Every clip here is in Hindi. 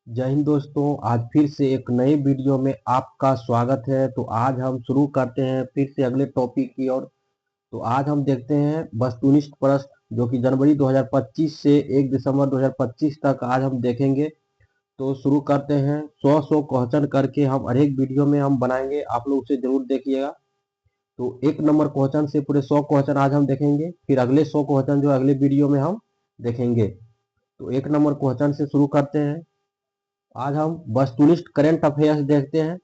जय हिंद दोस्तों। आज फिर से एक नए वीडियो में आपका स्वागत है। तो आज हम शुरू करते हैं फिर से अगले टॉपिक की ओर। तो आज हम देखते हैं वस्तुनिष्ठ प्रश्न जो कि जनवरी 2025 से 1 दिसंबर 2025 तक आज हम देखेंगे। तो शुरू करते हैं। 100 क्वेश्चन करके हम हर एक वीडियो में हम बनाएंगे, आप लोग उसे जरूर देखिएगा। तो 1 नंबर क्वेश्चन से पूरे 100 क्वेश्चन आज हम देखेंगे, फिर अगले 100 क्वेश्चन जो अगले वीडियो में हम देखेंगे। तो 1 नंबर क्वेश्चन से शुरू करते हैं। आज हम वस्तुनिष्ठ करंट अफेयर्स देखते हैं।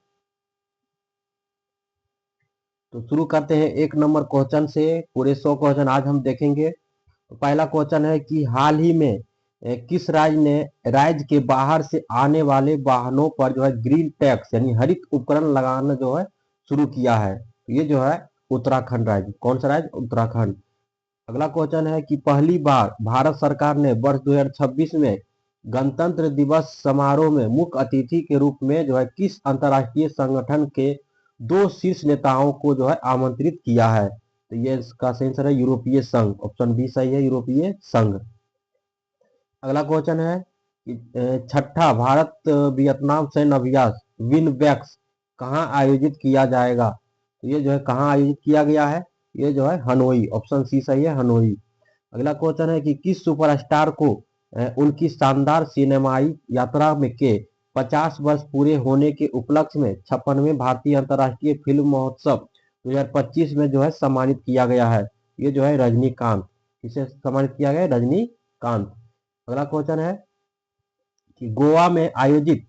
तो शुरू करते हैं 1 नंबर क्वेश्चन से। पूरे 100 क्वेश्चन आज हम देखेंगे। तो पहला क्वेश्चन है कि हाल ही में किस राज्य ने राज्य के बाहर से आने वाले वाहनों पर जो है ग्रीन टैक्स यानी हरित उपकरण लगाना जो है शुरू किया है। तो ये जो है उत्तराखंड राज्य। कौन सा राज्य? उत्तराखंड। अगला क्वेश्चन है कि पहली बार भारत सरकार ने वर्ष 2026 में गणतंत्र दिवस समारोह में मुख्य अतिथि के रूप में जो है किस अंतर्राष्ट्रीय संगठन के 2 शीर्ष नेताओं को जो है आमंत्रित किया है? तो ये इसका सही आंसर है यूरोपीय संघ। ऑप्शन बी सही है, यूरोपीय संघ। अगला क्वेश्चन है कि छठा भारत वियतनाम सैन्य अभ्यास विनबैक्स कहाँ आयोजित किया जाएगा? तो ये जो है कहाँ आयोजित किया गया है? ये जो है हनोई। ऑप्शन सी सही है, हनोई। अगला क्वेश्चन है कि किस सुपरस्टार को उनकी शानदार सिनेमाई यात्रा में के 50 वर्ष पूरे होने के उपलक्ष्य में 56वें भारतीय अंतर्राष्ट्रीय फिल्म महोत्सव 2025 में जो है सम्मानित किया गया है? ये जो है रजनीकांत। किसे सम्मानित किया गया है? रजनीकांत। अगला क्वेश्चन है कि गोवा में आयोजित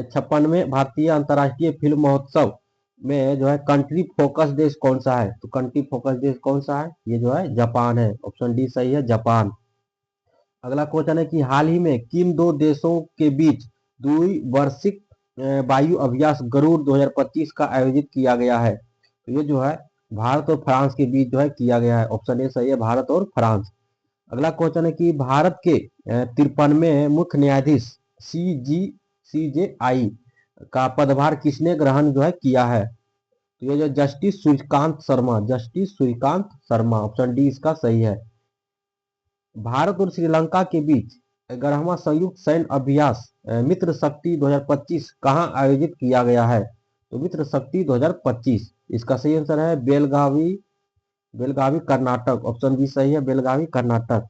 56वें भारतीय अंतर्राष्ट्रीय फिल्म महोत्सव में जो है कंट्री फोकस देश कौन सा है? तो कंट्री फोकस देश कौन सा है? ये जो है जापान है। ऑप्शन डी सही है, जापान। अगला क्वेश्चन है कि हाल ही में किन दो देशों के बीच द्विवार्षिक वायु अभ्यास गरुड़ 2025 का आयोजित किया गया है? तो ये जो है भारत और फ्रांस के बीच जो है किया गया है। ऑप्शन ए सही है, भारत और फ्रांस। अगला क्वेश्चन है कि भारत के 53वें मुख्य न्यायाधीश CJI का पदभार किसने ग्रहण जो है किया है? तो ये जो justice Suryakant Sharma, justice Suryakant Sharma. Option D इसका सही है। भारत और श्रीलंका के बीच 11वां संयुक्त सैन्य अभ्यास मित्र शक्ति 2025 कहाँ आयोजित किया गया है? तो मित्र शक्ति 2025 इसका सही आंसर है बेलगावी, बेलगावी कर्नाटक। ऑप्शन बी सही है, बेलगावी कर्नाटक।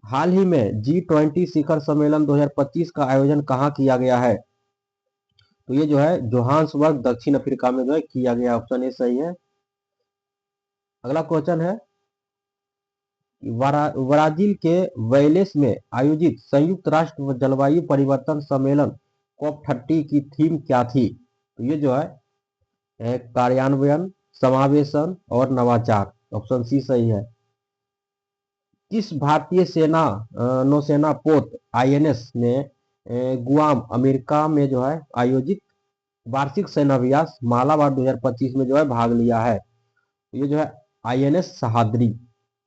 हाल ही में G20 शिखर सम्मेलन 2025 का आयोजन कहाँ किया गया है? तो ये जो है जोहान्सबर्ग दक्षिण अफ्रीका में जो है किया गया। ऑप्शन ए सही है। अगला क्वेश्चन है ब्राजील के वेलेस में आयोजित संयुक्त राष्ट्र जलवायु परिवर्तन सम्मेलन COP30 की थीम क्या थी? तो ये जो है कार्यान्वयन, समावेशन और नवाचार। ऑप्शन सी सही है। किस भारतीय सेना नौसेना पोत INS ने गुआम अमेरिका में जो है आयोजित वार्षिक सेनाभ्यास मालाबार 2025 में जो है भाग लिया है? ये जो है INS सहाद्री,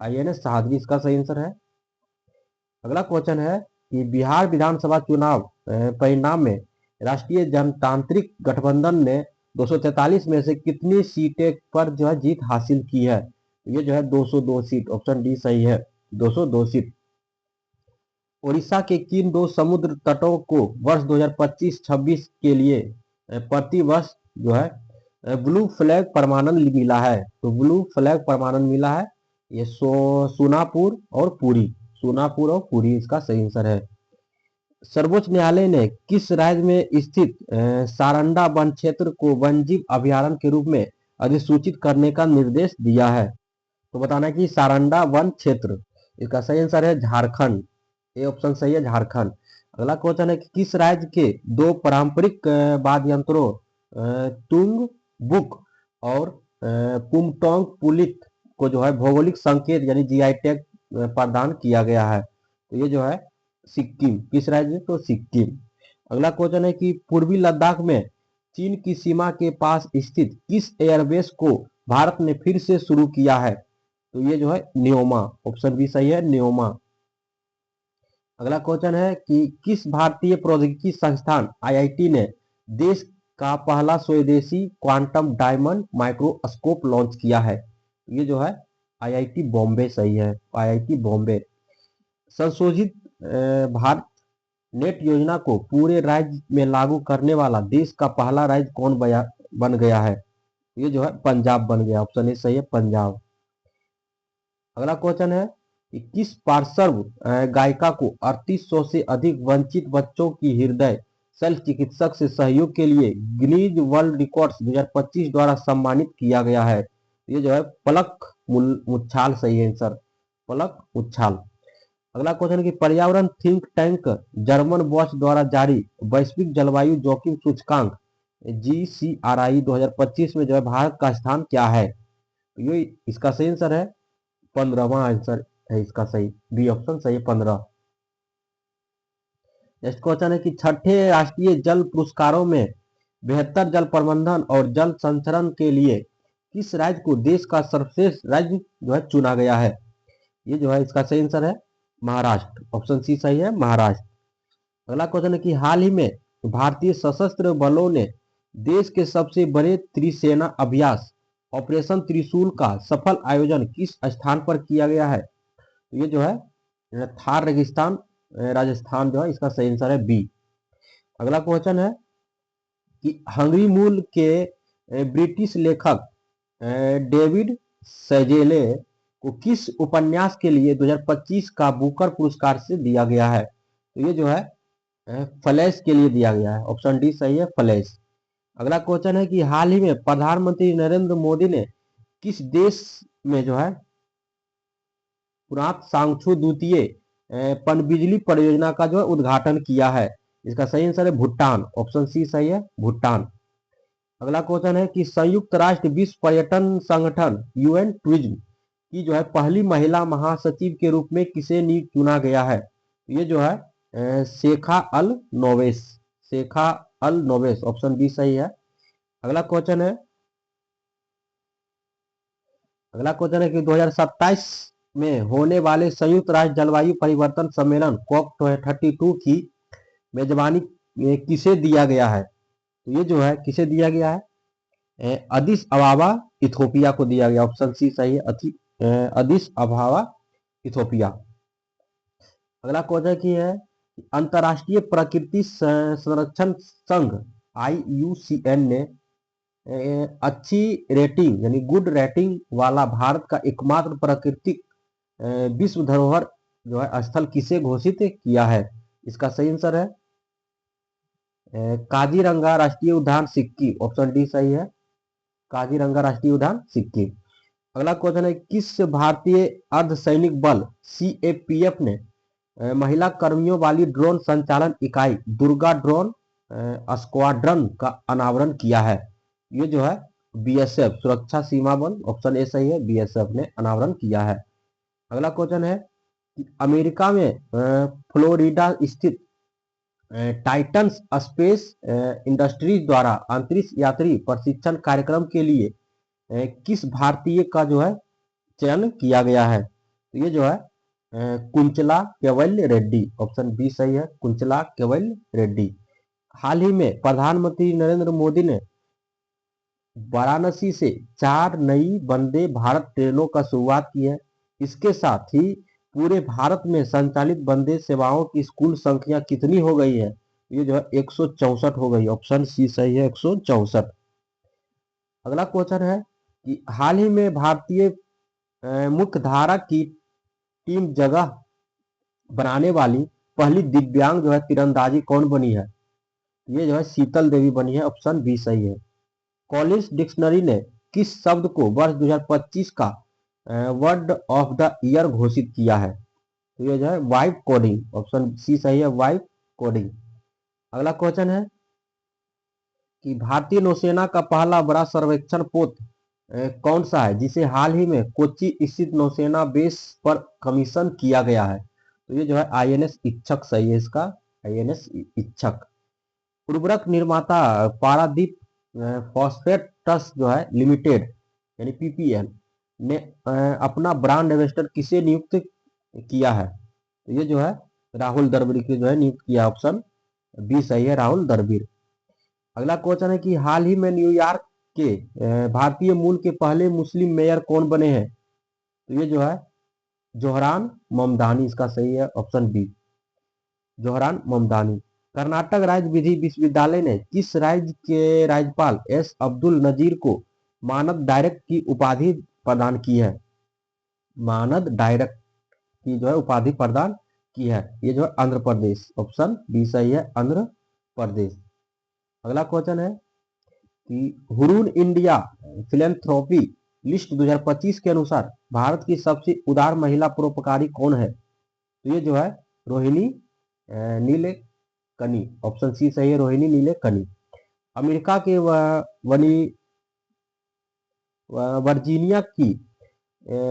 INS सहाद्री इसका सही आंसर है। अगला क्वेश्चन है कि बिहार विधानसभा चुनाव परिणाम में राष्ट्रीय जनतांत्रिक गठबंधन ने 243 में से कितनी सीटें पर जो है जीत हासिल की है? ये जो है 202 सीट। ऑप्शन डी सही है, 202 सीट। ओडिशा के किन दो समुद्र तटों को वर्ष 2025-26 के लिए प्रति वर्ष जो है ब्लू फ्लैग प्रमाणन मिला है? तो ब्लू फ्लैग प्रमाणन मिला है ये सोनापुर और पुरी, सोनापुर और पुरी इसका सही आंसर है। सर्वोच्च न्यायालय ने किस राज्य में स्थित सारंडा वन क्षेत्र को वन्यजीव अभयारण्य के रूप में अधिसूचित करने का निर्देश दिया है? तो बताना है कि सारंडा वन क्षेत्र। इसका सही आंसर है झारखंड। ए ऑप्शन सही है, झारखंड। अगला क्वेश्चन है कि किस राज्य के दो पारंपरिक वाद्य यंत्रों तुंग बुक और पुमटोंग पुलित को जो है भौगोलिक संकेत यानी GI टैग प्रदान किया गया है? तो ये जो है सिक्किम। किस राज्य में? तो सिक्किम। अगला क्वेश्चन है कि पूर्वी लद्दाख में चीन की सीमा के पास स्थित किस एयरबेस को भारत ने फिर से शुरू किया है? तो ये जो है न्योमा। ऑप्शन बी सही है, न्योमा। अगला क्वेश्चन है कि किस भारतीय प्रौद्योगिकी संस्थान IIT ने देश का पहला स्वदेशी क्वांटम डायमंड माइक्रोस्कोप लॉन्च किया है? ये जो है IIT बॉम्बे सही है, IIT बॉम्बे। संशोधित भारत नेट योजना को पूरे राज्य में लागू करने वाला देश का पहला राज्य कौन बन गया है? ये जो है पंजाब बन गया। ऑप्शन ए सही है, पंजाब। अगला क्वेश्चन है कि किस पार्श्व गायिका को 3800 से अधिक वंचित बच्चों की हृदय शल्य चिकित्सक से सहयोग के लिए गिनीज वर्ल्ड रिकॉर्ड्स 2025 द्वारा सम्मानित किया गया है? ये जो है पलक मुच्छाल सही है आंसर, पलक मुच्छाल। अगला क्वेश्चन है कि पर्यावरण थिंक टैंक जर्मन वॉच द्वारा जारी वैश्विक जलवायु जोखिम सूचकांक GCRI 2025 में जो है भारत का स्थान क्या है? तो ये इसका सही आंसर है 15वां आंसर है इसका सही, बी ऑप्शन सही है 15। नेक्स्ट क्वेश्चन है कि छठे राष्ट्रीय जल पुरस्कारों में बेहतर जल प्रबंधन और जल संचरण के लिए किस राज्य को देश का सर्वश्रेष्ठ राज्य जो है चुना गया है? ये जो है इसका सही आंसर है महाराष्ट्र। ऑप्शन सी सही है, महाराष्ट्र। अगला क्वेश्चन है कि हाल ही में भारतीय सशस्त्र बलों ने देश के सबसे बड़े त्रिसेना अभ्यास ऑपरेशन त्रिशूल का सफल आयोजन किस स्थान पर किया गया है? तो ये जो है थार रेगिस्तान राजस्थान जो है इसका सही आंसर है बी। अगला क्वेश्चन है कि हंगरी मूल के ब्रिटिश लेखक डेविड सजेले को किस उपन्यास के लिए 2025 का बुकर पुरस्कार से दिया गया है? तो ये जो है फ्लैश के लिए दिया गया है। ऑप्शन डी सही है, फ्लैश। अगला क्वेश्चन है कि हाल ही में प्रधानमंत्री नरेंद्र मोदी ने किस देश में जो है पुरात सांगछू द्वितीय पनबिजली परियोजना का जो है उद्घाटन किया है? इसका सही आंसर है भूटान। ऑप्शन सी सही है, भूटान। अगला क्वेश्चन है कि संयुक्त राष्ट्र विश्व पर्यटन संगठन UN टूरिज्म की जो है पहली महिला महासचिव के रूप में किसे चुना गया है? ये जो है शेखा अल नोवेस, शेखा अल नोवेस। ऑप्शन बी सही है। अगला क्वेश्चन है कि 2027 में होने वाले संयुक्त राष्ट्र जलवायु परिवर्तन सम्मेलन COP32 की मेजबानी किसे दिया गया है? तो ये जो है किसे दिया गया है? अदिस अबाबा इथोपिया को दिया गया। ऑप्शन सी सही है, अदिस अबाबा इथोपिया। अगला क्वेश्चन की है अंतरराष्ट्रीय प्रकृति संरक्षण संघ IUCN ने अच्छी रेटिंग यानी गुड रेटिंग वाला भारत का एकमात्र प्राकृतिक विश्व धरोहर जो है स्थल किसे घोषित किया है? इसका सही आंसर है काजीरंगा राष्ट्रीय उद्यान सिक्किम। ऑप्शन डी सही है, काजीरंगा राष्ट्रीय उद्यान सिक्किम। अगला क्वेश्चन है किस भारतीय अर्धसैनिक बल CAPF ने महिला कर्मियों वाली ड्रोन संचालन इकाई दुर्गा ड्रोन स्क्वाड्रन का अनावरण किया है? ये जो है BSF सुरक्षा सीमा बल। ऑप्शन ए सही है, BSF ने अनावरण किया है। अगला क्वेश्चन है कि अमेरिका में फ्लोरिडा स्थित टाइटन्स स्पेस इंडस्ट्रीज द्वारा अंतरिक्ष यात्री प्रशिक्षण कार्यक्रम के लिए किस भारतीय का जो है चयन किया गया है? तो ये जो है कुंचला केवल्य रेड्डी। ऑप्शन बी सही है, कुंचला केवल्य रेड्डी। हाल ही में प्रधानमंत्री नरेंद्र मोदी ने वाराणसी से 4 नई वंदे भारत ट्रेनों का शुरुआत की है। इसके साथ ही पूरे भारत में संचालित वंदे सेवाओं की कुल संख्या कितनी हो गई है? ये जो है 164 हो गई। ऑप्शन सी सही है, 164। अगला क्वेश्चन है कि हाल ही में भारतीय मुख्य धारा की टीम जगह बनाने वाली पहली दिव्यांग जो है तीरंदाजी कौन बनी है? ये जो है शीतल देवी बनी है। ऑप्शन बी सही है। कॉलिंस डिक्शनरी ने किस शब्द को वर्ष 2025 का वर्ड ऑफ द ईयर घोषित किया है? तो ये जो है वाइब कोडिंग। ऑप्शन सी सही है, वाइब कोडिंग। अगला क्वेश्चन है कि भारतीय नौसेना का पहला बड़ा सर्वेक्षण पोत कौन सा है जिसे हाल ही में कोच्चि स्थित नौसेना बेस पर कमीशन किया गया है? तो ये जो है INS इच्छक सही है, इसका INS इच्छक। उर्वरक निर्माता पारादीप फॉस्फेटस जो है लिमिटेड यानी PPL ने अपना ब्रांड एम्बेसडर किसे नियुक्त किया है? तो ये जो है राहुल द्रविड़ की जो है नियुक्त किया। ऑप्शन बी सही है, राहुल द्रविड़। अगला क्वेश्चन है कि हाल ही में न्यूयॉर्क के भारतीय मूल के पहले मुस्लिम मेयर कौन बने हैं? तो ये जो है जोहरान ममदानी, इसका सही है ऑप्शन बी। जोहरान ममदानी। कर्नाटक राज्य विधि विश्वविद्यालय ने किस राज्य के राज्यपाल एस अब्दुल नजीर को मानद डायरेक्ट की उपाधि प्रदान की है? मानद डायरेक्ट की जो है उपाधि प्रदान की है, ये जो है आंध्र प्रदेश, ऑप्शन बी सही है, आंध्र प्रदेश। अगला क्वेश्चन है कि हुरून इंडिया फिलेंथ्रोपी लिस्ट 2025 के अनुसार भारत की सबसे उदार महिला परोपकारी कौन है? तो ये जो है रोहिणी नीलेकनी, ऑप्शन सी सही है, रोहिणी नीलेकनी। अमेरिका के वर्जीनिया की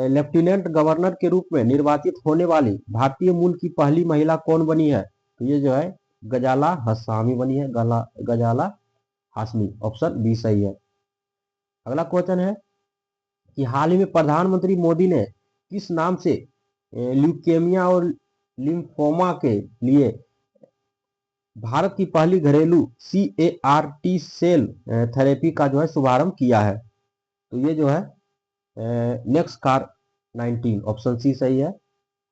लेफ्टिनेंट गवर्नर के रूप में निर्वाचित होने वाली भारतीय मूल की पहली महिला कौन बनी है? तो ये जो है गजाला हसामी बनी है, गजाला हाशमी, ऑप्शन बी सही है। अगला क्वेश्चन है कि हाल ही में प्रधानमंत्री मोदी ने किस नाम से ल्यूकेमिया और लिम्फोमा के लिए भारत की पहली घरेलू CAR-T सेल थेरेपी का जो है शुभारंभ किया है? तो ये जो है नेक्सकार 19, ऑप्शन सी सही है,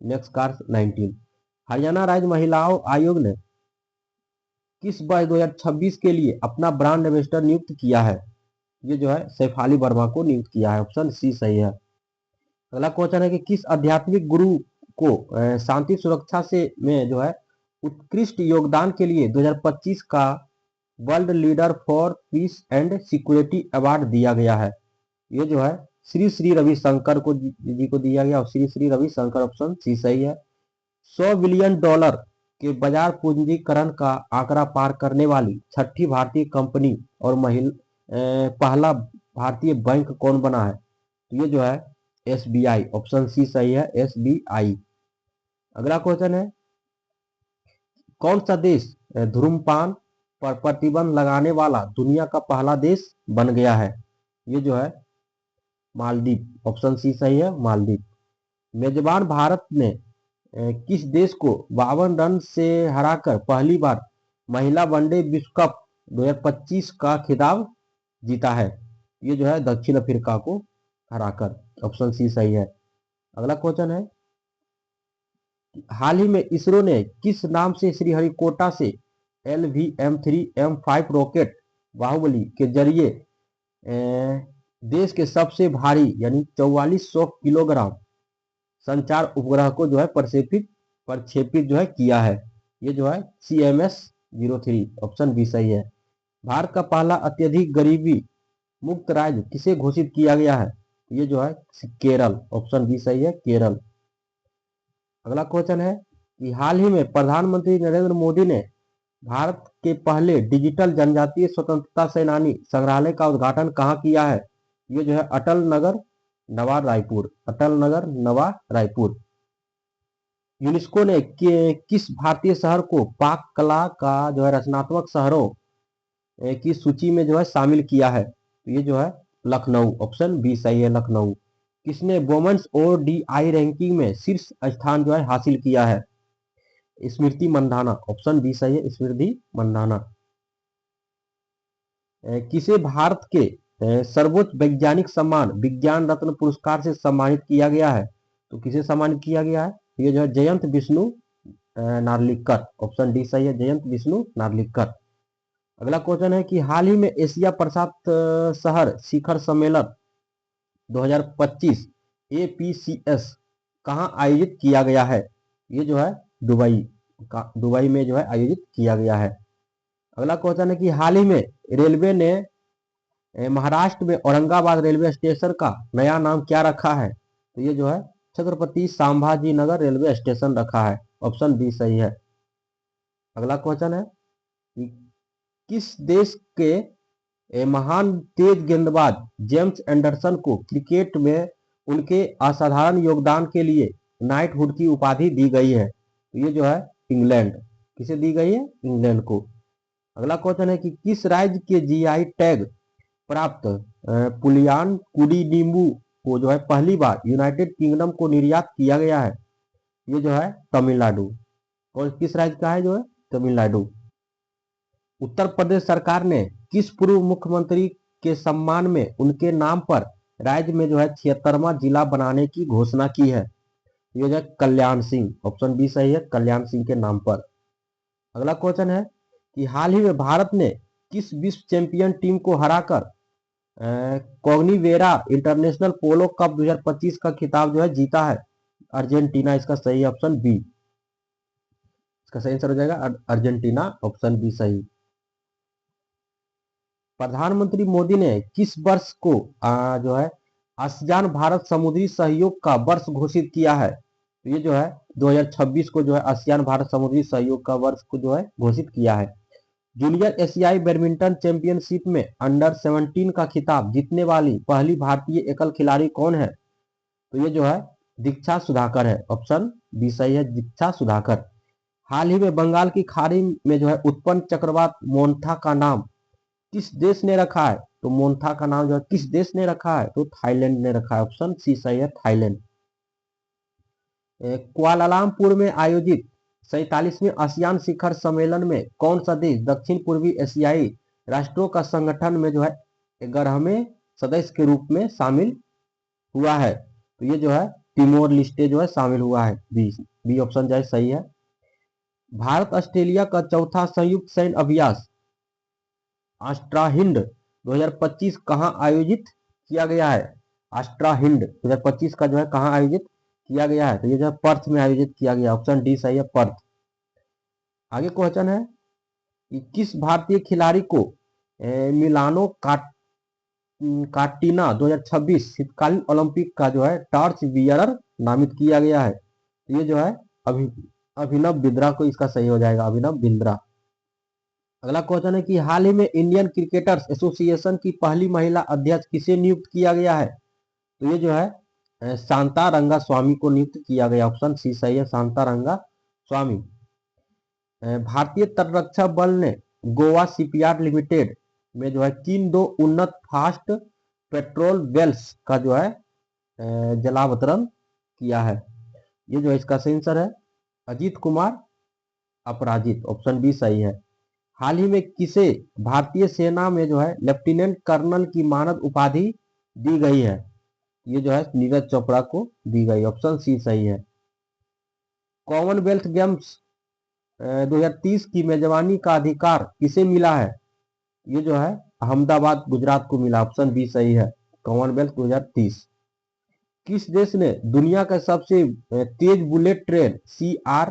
नेक्सकार 19। हरियाणा राज्य महिलाओं आयोग ने किस वर्ष 2026 के लिए अपना ब्रांड एम्बेसडर नियुक्त किया है? ये जो है सैफाली वर्मा को नियुक्त किया है, ऑप्शन सी सही है। अगला क्वेश्चन है कि किस आध्यात्मिक गुरु को शांति सुरक्षा से में जो है उत्कृष्ट योगदान के लिए 2025 का world leader for piece and security award दिया गया है? ये जो है श्री श्री रविशंकर को जी को दिया गया, और श्री श्री रविशंकर, ऑप्शन सी सही है। $100 बिलियन के बाजार पूंजीकरण का आंकड़ा पार करने वाली छठी भारतीय कंपनी और पहला भारतीय बैंक कौन बना है? तो ये जो है SBI, ऑप्शन सी सही है, SBI। अगला क्वेश्चन है कौन सा देश धूम्रपान पर प्रतिबंध लगाने वाला दुनिया का पहला देश बन गया है? ये जो है मालदीव, ऑप्शन सी सही है, मालदीव। मेजबान भारत ने किस देश को 52 रन से हराकर पहली बार महिला वनडे विश्व कप 2025 का खिताब जीता है? ये जो है दक्षिण अफ्रीका को हराकर, ऑप्शन सी सही है। अगला क्वेश्चन है हाल ही में इसरो ने किस नाम से श्रीहरिकोटा से LVM-3 M5 रॉकेट बाहुबली के जरिए देश के सबसे भारी यानी 4400 किलोग्राम संचार उपग्रह को जो है प्रक्षेपित जो है किया है? ये जो है CMS-03, ऑप्शन बी सही है। भारत का पहला अत्यधिक गरीबी मुक्त राज्य किसे घोषित किया गया है? ये जो है केरल, ऑप्शन बी सही है, केरल। अगला क्वेश्चन है कि हाल ही में प्रधानमंत्री नरेंद्र मोदी ने भारत के पहले डिजिटल जनजातीय स्वतंत्रता सेनानी संग्रहालय का उद्घाटन कहाँ किया है? ये जो है अटल नगर नवा रायपुर, अटल नगर नवा रायपुर। यूनेस्को ने किस भारतीय शहर को पाक कला का जो है रचनात्मक शहरों की सूची में जो है शामिल किया है? तो ये जो है लखनऊ, ऑप्शन बी सही है, लखनऊ। किसने वुमेन्स ODI रैंकिंग में शीर्ष स्थान जो है हासिल किया है? स्मृति मंधाना, ऑप्शन बी सही है, स्मृति मंधाना। किसे भारत के सर्वोच्च वैज्ञानिक सम्मान विज्ञान रत्न पुरस्कार से सम्मानित किया गया है? तो किसे सम्मानित किया गया है? ये जो है जयंत विष्णु नार्लिकर, ऑप्शन डी सही है, जयंत विष्णु नार्लिकर। अगला क्वेश्चन है कि हाल ही में एशिया प्रशांत शहर शिखर सम्मेलन 2025 APCS कहाँ आयोजित किया गया है? ये जो है दुबई में जो है आयोजित किया गया है। अगला क्वेश्चन है कि हाल ही में रेलवे ने महाराष्ट्र में औरंगाबाद रेलवे स्टेशन का नया नाम क्या रखा है? तो ये जो है छत्रपति संभाजी नगर रेलवे स्टेशन रखा है, ऑप्शन बी सही है। अगला क्वेश्चन है कि किस देश के महान तेज गेंदबाज जेम्स एंडरसन को क्रिकेट में उनके असाधारण योगदान के लिए नाइटहुड की उपाधि दी गई है? तो ये जो है इंग्लैंड, किसे दी गई है? इंग्लैंड को। अगला क्वेश्चन है कि किस राज्य के GI टैग प्राप्त पुलियान कुड़ी नींबू को जो है पहली बार यूनाइटेड किंगडम को निर्यात किया गया है? ये जो है तमिलनाडु। और किस राज्य का है? जो है तमिलनाडु। उत्तर प्रदेश सरकार ने किस पूर्व मुख्यमंत्री के सम्मान में उनके नाम पर राज्य में जो है 76वां जिला बनाने की घोषणा की है? ये जो है कल्याण सिंह, ऑप्शन बी सही है, कल्याण सिंह के नाम पर। अगला क्वेश्चन है कि हाल ही में भारत ने किस विश्व चैंपियन टीम को हराकर कॉग्निवेरा इंटरनेशनल पोलो कप 2025 का खिताब जो है जीता है? अर्जेंटीना इसका सही ऑप्शन बी। इसका सही आंसर हो जाएगा अर्जेंटीना, ऑप्शन बी सही। प्रधानमंत्री मोदी ने किस वर्ष को जो है आसियान भारत समुद्री सहयोग का वर्ष घोषित किया है? तो ये जो है 2026 को जो है आसियान भारत समुद्री सहयोग का वर्ष को जो है घोषित किया है। जूनियर एशियाई बैडमिंटन चैंपियनशिप में अंडर 17 का खिताब जीतने वाली पहली भारतीय एकल खिलाड़ी कौन है? तो ये जो है दीक्षा सुधाकर है, ऑप्शन बी सही है, दीक्षा सुधाकर। हाल ही में बंगाल की खाड़ी में जो है उत्पन्न चक्रवात मोन्था का नाम किस देश ने रखा है? तो मोन्था का नाम जो है किस देश ने रखा है? तो थाईलैंड ने रखा है, ऑप्शन सी सही है, थाईलैंड। कुआलालंपुर में आयोजित 47वें आसियान शिखर सम्मेलन में कौन सा देश दक्षिण पूर्वी एशियाई राष्ट्रों का संगठन में जो है 11वें सदस्य के रूप में शामिल हुआ है? तो ये जो है तिमोर लिस्टे जो है शामिल हुआ है, बी ऑप्शन जो है सही है। भारत ऑस्ट्रेलिया का चौथा संयुक्त सैन्य अभ्यास आस्ट्राहिंड 2025 कहां आयोजित किया गया है? आस्ट्राहिंड 2025 का जो है कहां आयोजित किया गया है? तो ये जो है पर्थ में आयोजित किया गया, ऑप्शन डी सही है, पर्थ। आगे क्वेश्चन है कि किस भारतीय खिलाड़ी को मिलानो काटिना 2026 शीतकालीन ओलंपिक का जो है टॉर्च बियरर नामित किया गया है? तो ये जो है अभिनव बिंद्रा को इसका सही हो जाएगा, अभिनव बिंद्रा। अगला क्वेश्चन है कि हाल ही में इंडियन क्रिकेटर्स एसोसिएशन की पहली महिला अध्यक्ष किसे नियुक्त किया गया है? तो ये जो है शांता रंगा स्वामी को नियुक्त किया गया, ऑप्शन सी सही है, शांता रंगा स्वामी। भारतीय तटरक्षक बल ने गोवा शिपयार्ड लिमिटेड में जो है किन दो उन्नत फास्ट पेट्रोल वेल्स का जो है जलावतरण किया है? ये जो है इसका सही आंसर है अजीत कुमार अपराजित, ऑप्शन बी सही है। हाल ही में किसे भारतीय सेना में जो है लेफ्टिनेंट कर्नल की मानद उपाधि दी गई है? ये जो है नीरज चोपड़ा को दी गई, ऑप्शन सी सही है। कॉमनवेल्थ गेम्स 2030 की मेजबानी का अधिकार किसे मिला है? ये जो है अहमदाबाद गुजरात को मिला, ऑप्शन बी सही है, कॉमनवेल्थ 2030। किस देश ने दुनिया का सबसे तेज बुलेट ट्रेन CR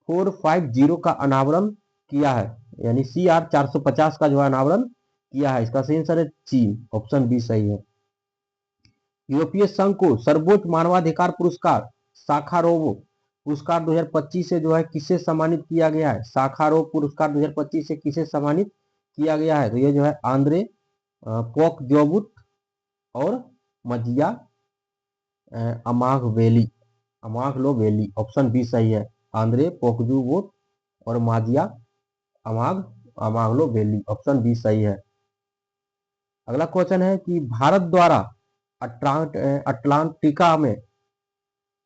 450 का अनावरण किया है? यानी CR 450 का जो है अनावरण किया है? इसका सही आंसर है चीन, ऑप्शन बी सही है। यूरोपीय संघ को सर्वोच्च मानवाधिकार पुरस्कार साखारोव पुरस्कार 2025 से जो है किसे सम्मानित किया गया है? साखारोव पुरस्कार 2025 से किसे सम्मानित किया गया है? तो ये जो है आंद्रे पोकद्योबुत और मजिया अमागलोवेली, ऑप्शन बी सही है, आंद्रे पोकजुबुत और माजिया अमागलोवेली, ऑप्शन बी सही है। अगला क्वेश्चन है कि भारत द्वारा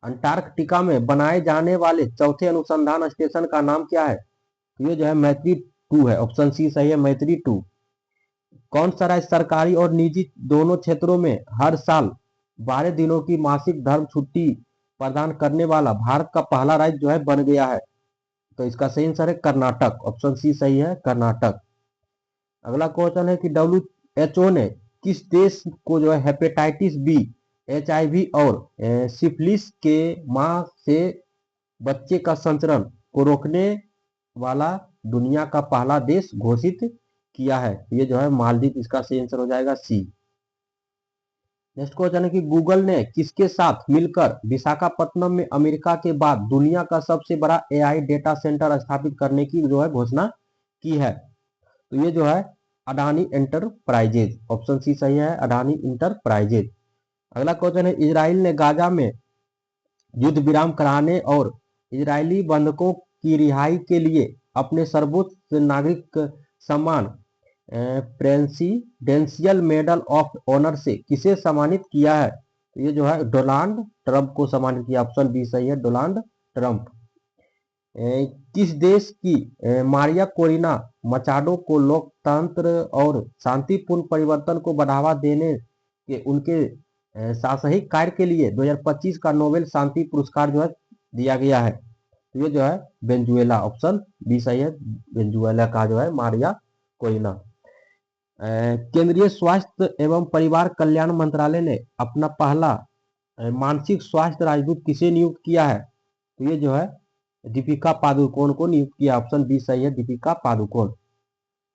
अंटार्कटिका में बनाए जाने वाले चौथे अनुसंधान स्टेशन का नाम क्या है? तो ये जो है मैत्री 2 है, ऑप्शन सी सही है, मैत्री 2। कौन सा राज्य सरकारी और निजी दोनों क्षेत्रों में हर साल 12 दिनों की मासिक धर्म छुट्टी प्रदान करने वाला भारत का पहला राज्य जो है बन गया है? तो इसका सही आंसर है कर्नाटक, ऑप्शन सी सही है, कर्नाटक। अगला क्वेश्चन है कि WHO ने किस देश को जो है हेपेटाइटिस बी, HIV और सिफिलिस के मां से बच्चे का संचरण को रोकने वाला दुनिया का पहला देश घोषित किया है? ये जो है मालदीव, इसका सही आंसर हो जाएगा सी। नेक्स्ट क्वेश्चन है कि गूगल ने किसके साथ मिलकर विशाखापट्टनम में अमेरिका के बाद दुनिया का सबसे बड़ा AI डेटा सेंटर स्थापित करने की जो है घोषणा की है? तो ये जो है अडानी एंटरप्राइजेज, ऑप्शन सी सही है, अडानी इंटरप्राइजेज। अगला क्वेश्चन है इजराइल ने गाजा में युद्ध विराम कराने और इजरायली बंधकों की रिहाई के लिए अपने सर्वोच्च नागरिक सम्मान प्रेसिडेंशियल मेडल ऑफ ऑनर से किसे सम्मानित किया है? तो ये जो है डोनाल्ड ट्रंप को सम्मानित किया, ऑप्शन बी सही है, डोनाल्ड ट्रंप। किस देश की मारिया कोरिना मचाडो को लोकतंत्र और शांतिपूर्ण परिवर्तन को बढ़ावा देने के उनके साहसिक कार्य के लिए 2025 का नोबेल शांति पुरस्कार जो है दिया गया है? तो ये जो है वेनेजुएला, ऑप्शन बी सही है। वेनेजुएला का जो है मारिया कोइना। केंद्रीय स्वास्थ्य एवं परिवार कल्याण मंत्रालय ने अपना पहला मानसिक स्वास्थ्य राजदूत किसे नियुक्त किया है? तो ये जो है दीपिका पादुकोण को नियुक्त किया, ऑप्शन बी सही है, दीपिका पादुकोण।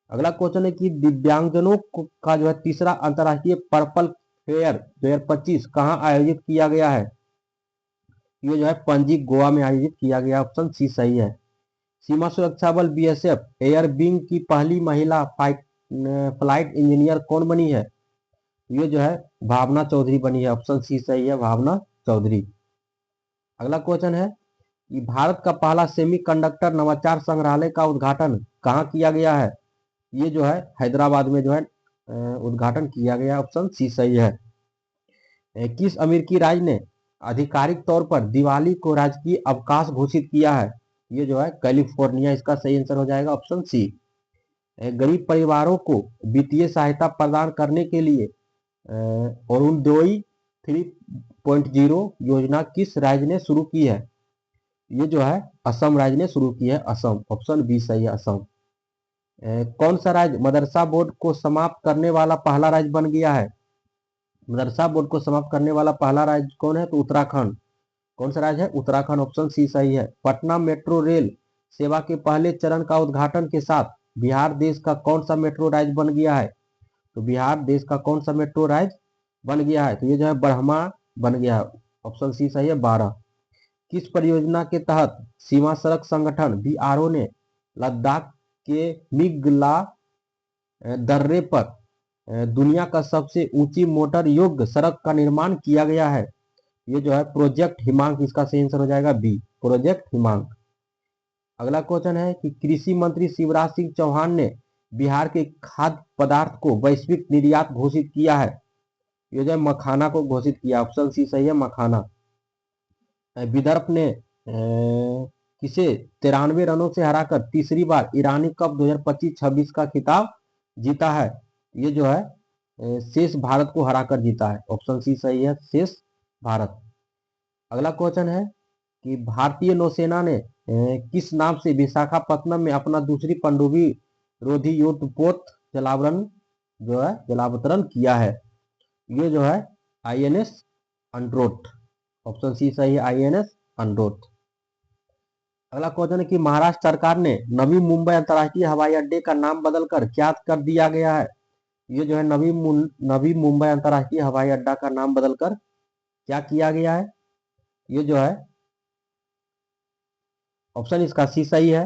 अगला क्वेश्चन है कि दिव्यांगजनों का जो है तीसरा अंतर्राष्ट्रीय पर्पल फेयर 2025 कहाँ आयोजित किया गया है? ये जो है पणजी गोवा में आयोजित किया गया, ऑप्शन सी सही है। सीमा सुरक्षा बल बीएसएफ एयर विंग की पहली महिला फ्लाइट इंजीनियर कौन बनी है? ये जो है भावना चौधरी बनी है, ऑप्शन सी सही है, भावना चौधरी। अगला क्वेश्चन है कि भारत का पहला सेमीकंडक्टर नवाचार संग्रहालय का उद्घाटन कहाँ किया गया है? ये जो है हैदराबाद में जो है उद्घाटन किया गया, ऑप्शन सी सही है। किस अमेरिकी राज्य ने आधिकारिक तौर पर दिवाली को राजकीय अवकाश घोषित किया है? ये जो है कैलिफोर्निया, इसका सही आंसर हो जाएगा, ऑप्शन सी। गरीब परिवारों को वित्तीय सहायता प्रदान करने के लिए अरुणोदय 3.0 योजना किस राज्य ने शुरू की है? ये जो है असम राज्य ने शुरू की है, असम, ऑप्शन बी सही है, असम। कौन सा राज्य मदरसा बोर्ड को समाप्त करने वाला पहला राज्य बन गया है? मदरसा बोर्ड को समाप्त करने वाला पहला राज्य कौन है? तो उत्तराखंड। कौन सा राज्य है? उत्तराखंड, ऑप्शन सी सही है। पटना मेट्रो रेल सेवा के पहले चरण का उद्घाटन के साथ बिहार देश का कौन सा मेट्रो राज्य बन गया है? तो बिहार देश का कौन सा मेट्रो राज्य बन गया है? तो ये जो है ब्रह्मा बन गया है, ऑप्शन सी सही है, 12। किस परियोजना के तहत सीमा सड़क संगठन बीआरओ ने लद्दाख के मिगला दर्रे पर दुनिया का सबसे ऊंची मोटर योग्य सड़क का निर्माण किया गया है? ये जो है प्रोजेक्ट हिमांक, इसका सही आंसर हो जाएगा बी, प्रोजेक्ट हिमांक। अगला क्वेश्चन है कि कृषि मंत्री शिवराज सिंह चौहान ने बिहार के खाद्य पदार्थ को वैश्विक निर्यात घोषित किया है? ये जो है मखाना को घोषित किया, ऑप्शन सी सही है, मखाना। विदर्भ ने किसे 93 रनों से हराकर तीसरी बार ईरानी कप 2025-26 का खिताब जीता है? ये जो है शेष भारत को हराकर जीता है, ऑप्शन सी सही है, शेष भारत। अगला क्वेश्चन है कि भारतीय नौसेना ने किस नाम से विशाखापत्तनम में अपना दूसरी पनडुब्बी रोधी युद्धपोत जलावतरण किया है? ये जो है आईएनएस अंड्रोथ, ऑप्शन सी सही है, आईएनएस अंड्रोथ। अगला क्वेश्चन है कि महाराष्ट्र सरकार ने नवी मुंबई अंतर्राष्ट्रीय हवाई अड्डे का नाम बदलकर क्या कर दिया गया है? ये जो है नवी मुंबई अंतर्राष्ट्रीय हवाई अड्डा का नाम बदलकर क्या किया गया है? ये जो है ऑप्शन इसका सी सही है,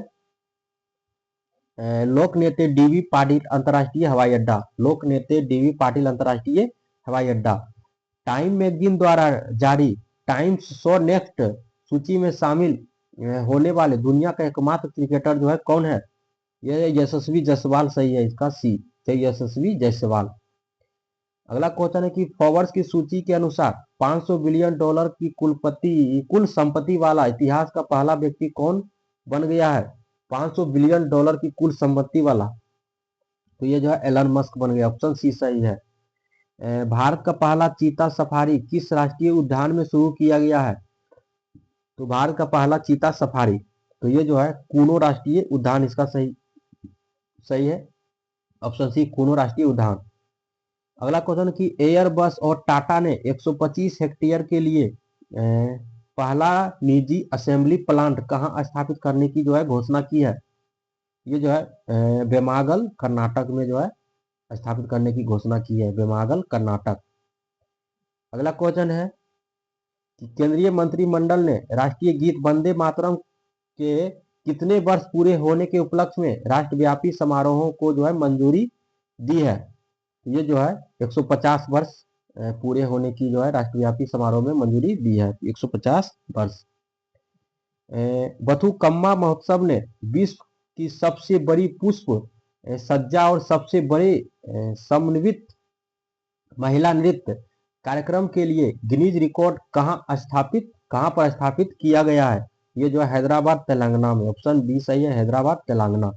लोकनेते डीवी पाटिल अंतर्राष्ट्रीय हवाई अड्डा, लोकनेते डीवी पाटिल अंतर्राष्ट्रीय हवाई अड्डा। टाइम मैगजीन द्वारा जारी टाइम्स सो नेक्स्ट सूची में शामिल होने वाले दुनिया का एकमात्र क्रिकेटर जो है कौन है? ये यशस्वी जायसवाल सही है, इसका सी, यशस्वी जायसवाल। अगला क्वेश्चन है कि फोर्ब्स की सूची के अनुसार 500 बिलियन डॉलर की कुल संपत्ति वाला इतिहास का पहला व्यक्ति कौन बन गया है? 500 बिलियन डॉलर की कुल संपत्ति वाला, तो ये जो है एलन मस्क बन गया, ऑप्शन सी सही है। भारत का पहला चीता सफारी किस राष्ट्रीय उद्यान में शुरू किया गया है? तो भारत का पहला चीता सफारी, तो ये जो है कूनो राष्ट्रीय उद्यान, इसका सही है, ऑप्शन सी, कूनो राष्ट्रीय उद्यान। अगला क्वेश्चन कि एयरबस और टाटा ने 125 हेक्टेयर के लिए पहला निजी असेंबली प्लांट कहां स्थापित करने की जो है घोषणा की है? ये जो है बेमागल कर्नाटक में जो है स्थापित करने की घोषणा की है, बेमागल कर्नाटक। अगला क्वेश्चन है कि केंद्रीय मंत्रिमंडल ने राष्ट्रीय गीत वंदे मातरम के कितने वर्ष पूरे होने के उपलक्ष्य में राष्ट्रव्यापी समारोहों को जो है मंजूरी दी है? ये जो है 150 वर्ष पूरे होने की जो है राष्ट्रव्यापी समारोह में मंजूरी दी है, 150 वर्ष। बथुकम्मा महोत्सव ने विश्व की सबसे बड़ी पुष्प सज्जा और सबसे बड़े समन्वित महिला नृत्य कार्यक्रम के लिए गिनीज रिकॉर्ड कहां पर स्थापित किया गया है? ये जो है हैदराबाद तेलंगाना में, ऑप्शन बी सही है, हैदराबाद तेलंगाना।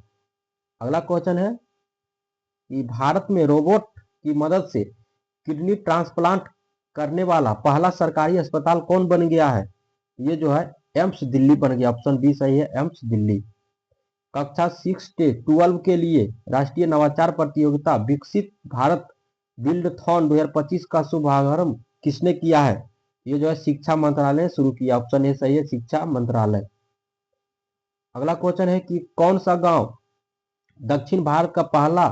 अगला क्वेश्चन है कि भारत में रोबोट की मदद से किडनी ट्रांसप्लांट करने वाला पहला सरकारी अस्पताल कौन बन गया है? ये जो है एम्स दिल्ली बन गया। ऑप्शन बी सही है, एम्स दिल्ली। कक्षा 6 से 12 के लिए राष्ट्रीय नवाचार प्रतियोगिता विकसित भारत बिल्डथॉन 2025 का शुभारंभ किसने किया है? ये जो है शिक्षा मंत्रालय ने शुरू किया। ऑप्शन ए सही है, शिक्षा मंत्रालय। अगला क्वेश्चन है कि कौन सा गांव दक्षिण भारत का पहला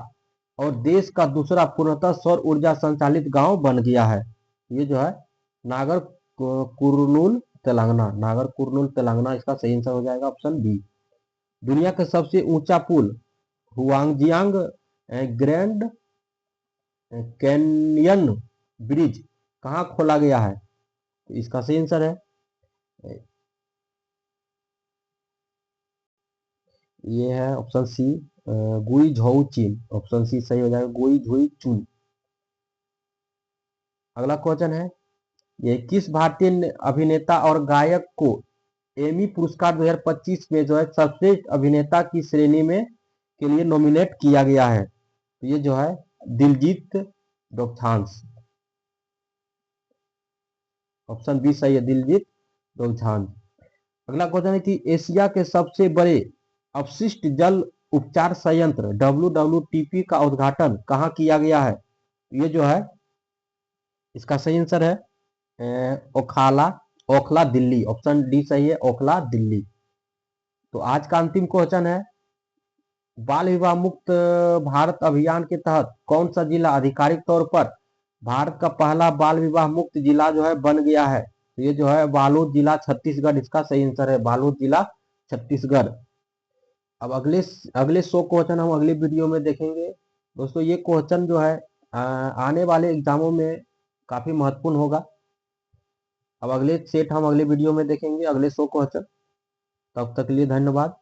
और देश का दूसरा पूर्णतः सौर ऊर्जा संचालित गांव बन गया है? ये जो है नागर कुरनूल तेलंगाना, नागर कुरनूल तेलंगाना इसका सही आंसर हो जाएगा, ऑप्शन बी। दुनिया का सबसे ऊंचा पुल हुआंगजियांग ग्रैंड कैन्यन ब्रिज कहाँ खोला गया है? तो इसका सही आंसर है, ये है ऑप्शन सी, गुई झोउ चीन। ऑप्शन सी सही हो जाएगा, गुई झुई चुन। अगला क्वेश्चन है, ये किस भारतीय अभिनेता और गायक को एमी पुरस्कार 2025 में जो है सर्वश्रेष्ठ अभिनेता की श्रेणी में के लिए नॉमिनेट किया गया है? तो ये जो है दिलजीत दोसांझ। ऑप्शन बी सही है, दिलजीत दोसांझ। अगला क्वेश्चन है कि एशिया के सबसे बड़े अपशिष्ट जल उपचार संयंत्र WWTP का उद्घाटन कहाँ किया गया है? ये जो है इसका सही आंसर है ओखला, ओखला दिल्ली। ऑप्शन डी सही है, ओखला दिल्ली। तो आज का अंतिम क्वेश्चन है, बाल विवाह मुक्त भारत अभियान के तहत कौन सा जिला आधिकारिक तौर पर भारत का पहला बाल विवाह मुक्त जिला जो है बन गया है? तो ये जो है बालोद जिला छत्तीसगढ़, इसका सही आंसर है, बालोद जिला छत्तीसगढ़। अब अगले 100 क्वेश्चन हम अगले वीडियो में देखेंगे। दोस्तों ये क्वेश्चन जो है आने वाले एग्जामों में काफी महत्वपूर्ण होगा। अब अगले सेट हम अगले वीडियो में देखेंगे, अगले 100 क्वेश्चन। तब तक के लिए धन्यवाद।